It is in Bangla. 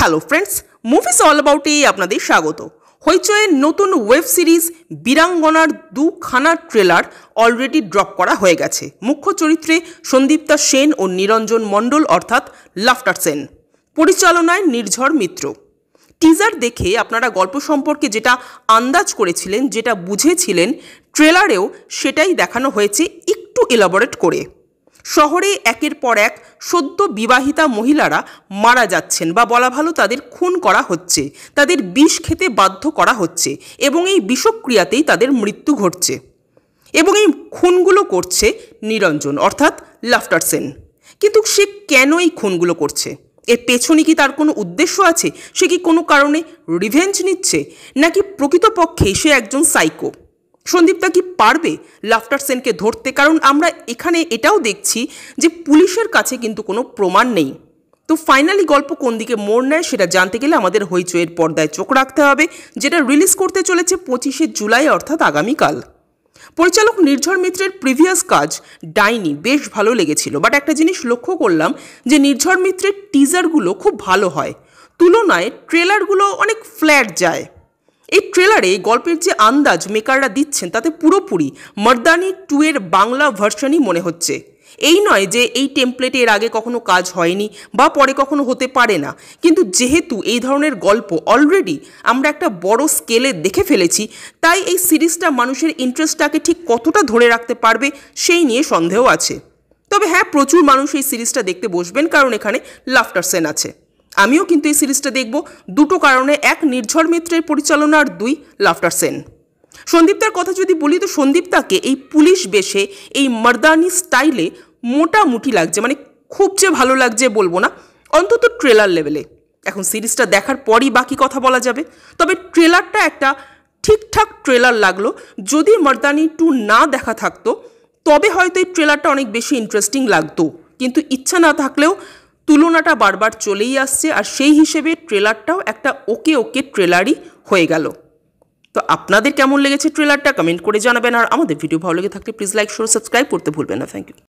হ্যালো ফ্রেন্ডস, মুভিস অল অ্যাবাউটে আপনাদের স্বাগত। হইচইয়ের নতুন ওয়েব সিরিজ বীরাঙ্গনার দুখানা ট্রেলার অলরেডি ড্রপ করা হয়ে গেছে। মুখ্য চরিত্রে সন্দীপ্তা সেন ও নিরঞ্জন মণ্ডল অর্থাৎ লাফটার সেন, পরিচালনায় নির্ঝর মিত্র। টিজার দেখে আপনারা গল্প সম্পর্কে যেটা আন্দাজ করেছিলেন, যেটা বুঝেছিলেন, ট্রেলারেও সেটাই দেখানো হয়েছে একটু এলাবোরেট করে। শহরে একের পর এক সদ্য বিবাহিতা মহিলারা মারা যাচ্ছেন, বা বলা ভালো তাদের খুন করা হচ্ছে, তাদের বিষ খেতে বাধ্য করা হচ্ছে এবং এই বিষক্রিয়াতেই তাদের মৃত্যু ঘটছে। এবং এই খুনগুলো করছে নিরঞ্জন অর্থাৎ লাফটার সেন। কিন্তু সে কেন এই খুনগুলো করছে? এর পেছনে কি তার কোনো উদ্দেশ্য আছে? সে কি কোনো কারণে রিভেঞ্জ নিচ্ছে, নাকি প্রকৃতপক্ষে সে একজন সাইকো? সন্দীপ্তা কি পারবে লাফটার সেনকে ধরতে? কারণ আমরা এখানে এটাও দেখছি যে পুলিশের কাছে কিন্তু কোনো প্রমাণ নেই। তো ফাইনালি গল্প কোন দিকে মোড় নেয় সেটা জানতে গেলে আমাদের হইচইয়ের পর্দায় চোখ রাখতে হবে, যেটা রিলিজ করতে চলেছে 25শে জুলাই অর্থাৎ আগামীকাল। পরিচালক নির্ঝর মিত্রের প্রিভিয়াস কাজ ডাইনি বেশ ভালো লেগেছিল, বাট একটা জিনিস লক্ষ্য করলাম যে নির্ঝর মিত্রের টিজারগুলো খুব ভালো হয়, তুলনায় ট্রেলারগুলো অনেক ফ্ল্যাট যায়। এই ট্রেলারে গল্পের যে আন্দাজ মেকাররা দিচ্ছেন তাতে পুরোপুরি মর্দানি 2 এর বাংলা ভার্সনই মনে হচ্ছে। এই নয় যে এই টেমপ্লেটে এর আগে কখনো কাজ হয়নি বা পরে কখনো হতে পারে না, কিন্তু যেহেতু এই ধরনের গল্প অলরেডি আমরা একটা বড় স্কেলে দেখে ফেলেছি, তাই এই সিরিজটা মানুষের ইন্টারেস্টটাকে ঠিক কতটা ধরে রাখতে পারবে সেই নিয়ে সন্দেহ আছে। তবে হ্যাঁ, প্রচুর মানুষ এই সিরিজটা দেখতে বসবেন, কারণ এখানে লাফটার সেন আছে। আমিও কিন্তু এই সিরিজটা দেখব দুটো কারণে, এক নির্ঝর মিত্রের পরিচালনা আর দুই লাফটার সেন। সন্দীপ্তার কথা যদি বলি তো সন্দীপ্তাকে এই পুলিশ বেশে এই মর্দানি স্টাইলে মোটামুটি লাগছে, মানে খুব যে ভালো লাগছে বলবো না, অন্তত ট্রেলার লেভেলে। এখন সিরিজটা দেখার পরই বাকি কথা বলা যাবে। তবে ট্রেলারটা একটা ঠিকঠাক ট্রেলার লাগলো। যদি মর্দানি 2 না দেখা থাকতো তবে হয়তো এই ট্রেলারটা অনেক বেশি ইন্টারেস্টিং লাগতো, কিন্তু ইচ্ছা না থাকলেও তুলনাটা বারবার চলেই আসছে, আর সেই হিসেবে ট্রেলারটাও একটা ওকে ট্রেলারই হয়ে গেল। তো আপনাদের কেমন লেগেছে ট্রেলারটা কমেন্ট করে জানাবেন, আর আমাদের ভিডিও ভালো লেগে থাকলে প্লিজ লাইক, শেয়ার, সাবস্ক্রাইব করতে ভুলবেন না। Thank you.